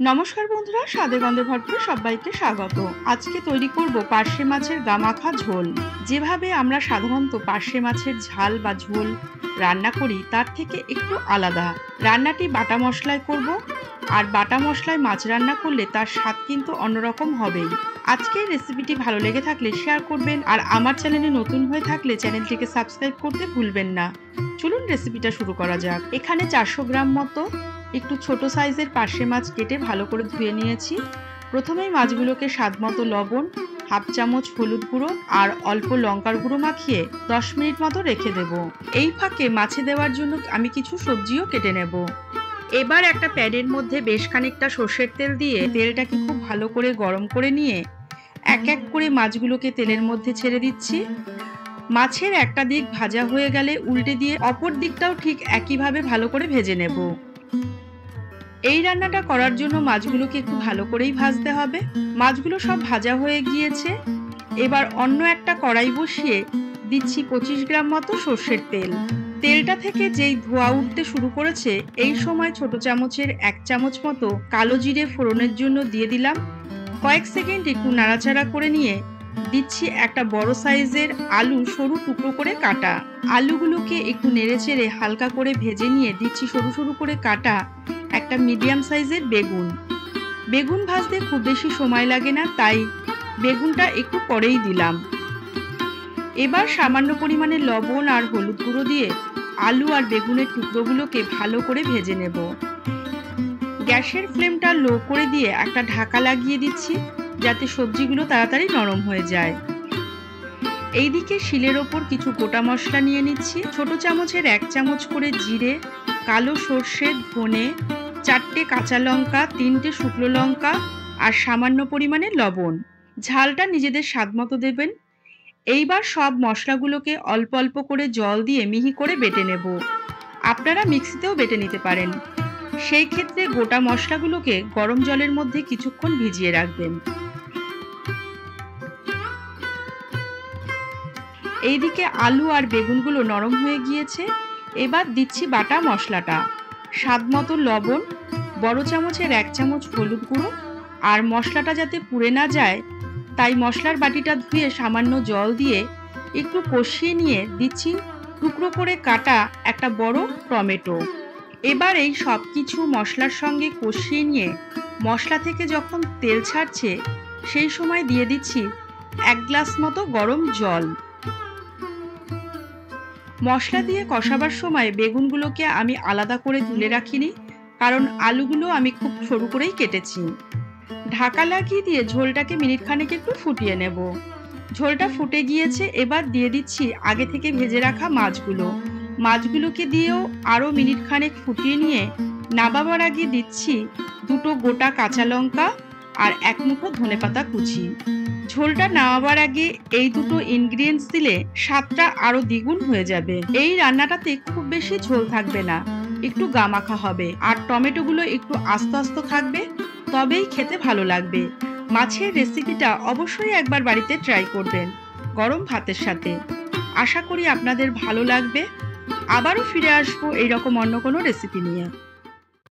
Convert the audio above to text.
নমস্কার বন্ধুরা, স্বাদে গন্ধে ভরপুর সবাইকে স্বাগত। আজকে তৈরি করব পার্শে মাছের গামাখা ঝোল। যেভাবে আমরা সাধারণত পার্শে মাছের ঝাল বা ঝোল রান্না করি তার থেকে একটু আলাদা। রান্নাটি বাটা মশলায় করব, আর বাটা মশলায় মাছ রান্না করলে তার স্বাদ কিন্তু অন্যরকম হবেই। আজকের রেসিপিটি ভালো লেগে থাকলে শেয়ার করবেন, আর আমার চ্যানেলে নতুন হয়ে থাকলে চ্যানেলটিকে সাবস্ক্রাইব করতে ভুলবেন না। চলুন রেসিপিটা শুরু করা যাক। এখানে 400 গ্রাম মতো একটু ছোট সাইজের পার্শে মাছ কেটে ভালো করে ধুয়ে নিয়েছি। প্রথমেই মাছগুলোকে স্বাদমতো লবণ, হাফ চামচ হলুদ গুঁড়ো আর অল্প লঙ্কার গুঁড়ো মাখিয়ে 10 মিনিট মতো রেখে দেব। এই ফাঁকে মাছে দেওয়ার জন্য আমি কিছু সবজিও কেটে নেব। এবার একটা প্যানের মধ্যে বেশ খানিকটা সর্ষের তেল দিয়ে তেলটাকে খুব ভালো করে গরম করে নিয়ে এক এক করে মাছগুলোকে তেলের মধ্যে ছেড়ে দিচ্ছি। মাছের একটা দিক ভাজা হয়ে গেলে উল্টে দিয়ে অপর দিকটাও ঠিক একইভাবে ভালো করে ভেজে নেব। এই রান্নাটা করার জন্য মাছগুলোকে একটু ভালো করেই ভাজতে হবে। মাছগুলো সব ভাজা হয়ে গিয়েছে। এবার অন্য একটা কড়াই বসিয়ে দিচ্ছি 25 গ্রাম মতো সর্ষের তেল। তেলটা থেকে যেই ধোঁয়া উঠতে শুরু করেছে, এই সময় ছোট চামচের 1 চামচ মতো কালো জিরে ফোড়নের জন্য দিয়ে দিলাম। কয়েক সেকেন্ড একটু নাড়াচাড়া করে নিয়ে দিচ্ছি একটা বড় সাইজের আলু সরু টুকরো করে কাটা। আলুগুলোকে একটু নেড়েচেড়ে হালকা করে ভেজে নিয়ে দিচ্ছি সরু সরু করে কাটা একটা মিডিয়াম সাইজের বেগুন। বেগুন ভাজতে খুব বেশি সময় লাগে না, তাই বেগুনটা একটু পরেই দিলাম। এবার সামান্য পরিমাণে লবণ আর হলুদ গুঁড়ো দিয়ে আলু আর বেগুনের টুকরোগুলোকে ভালো করে ভেজে নেব। গ্যাসের ফ্লেমটা লো করে দিয়ে একটা ঢাকা লাগিয়ে দিচ্ছি, যাতে সবজিগুলো তাড়াতাড়ি নরম হয়ে যায়। এইদিকে শিলের ওপর কিছু গোটা মশলা নিয়ে নিচ্ছি। ছোট চামচের 1 চামচ করে জিরে, কালো সর্ষে, ধনে, 4টে কাঁচা লঙ্কা, 3টে শুকনো লঙ্কা আর সামান্য পরিমাণে লবণ। ঝালটা নিজেদের স্বাদ মতো দেবেন। এইবার সব মশলাগুলোকে অল্প অল্প করে জল দিয়ে মিহি করে বেটে নেব। আপনারা মিক্সিতেও বেটে নিতে পারেন। সেই ক্ষেত্রে গোটা মশলাগুলোকে গরম জলের মধ্যে কিছুক্ষণ ভিজিয়ে রাখবেন। এইদিকে আলু আর বেগুনগুলো নরম হয়ে গিয়েছে। এবার দিচ্ছি বাটা মশলাটা। স্বাদ মতো লবণ, বড় চামচের 1 চামচ হলুদ গুঁড়ো, আর মশলাটা যাতে পুড়ে না যায় তাই মশলার বাটিটা ধুয়ে সামান্য জল দিয়ে একটু কষিয়ে নিয়ে দিচ্ছি টুকরো করে কাটা একটা বড় টমেটো। এবার এই সব কিছু মশলার সঙ্গে কষিয়ে নিয়ে মশলা থেকে যখন তেল ছাড়ছে, সেই সময় দিয়ে দিচ্ছি 1 গ্লাস মতো গরম জল। মশলা দিয়ে কষাবার সময় বেগুনগুলোকে আমি আলাদা করে তুলে রাখিনি, কারণ আলুগুলো আমি খুব সরু করেই কেটেছি। ঢাকা লাগিয়ে দিয়ে ঝোলটাকে মিনিট খানেক একটু ফুটিয়ে নেব। ঝোলটা ফুটে গিয়েছে। এবার দিয়ে দিচ্ছি আগে থেকে ভেজে রাখা মাছগুলো। মাছগুলোকে দিয়েও আরও মিনিট খানেক ফুটিয়ে নিয়ে নামাবার আগে দিচ্ছি 2টো গোটা কাঁচা লঙ্কা আর 1 মুঠো ধনেপাতা কুচি। ঝোলটা নামাবার আগে এই দুটো ইনগ্রিডিয়েন্টস দিলে স্বাদটা আরো দ্বিগুণ হয়ে যাবে। এই রান্নাটাতে খুব বেশি ঝোল থাকবে না, একটু গামাখা হবে, আর টমেটোগুলো একটু আস্ত আস্ত থাকবে, তবেই খেতে ভালো লাগবে। মাছের রেসিপিটা অবশ্যই একবার বাড়িতে ট্রাই করবেন গরম ভাতের সাথে। আশা করি আপনাদের ভালো লাগবে। আবারও ফিরে আসবো এইরকম অন্য কোনো রেসিপি নিয়ে।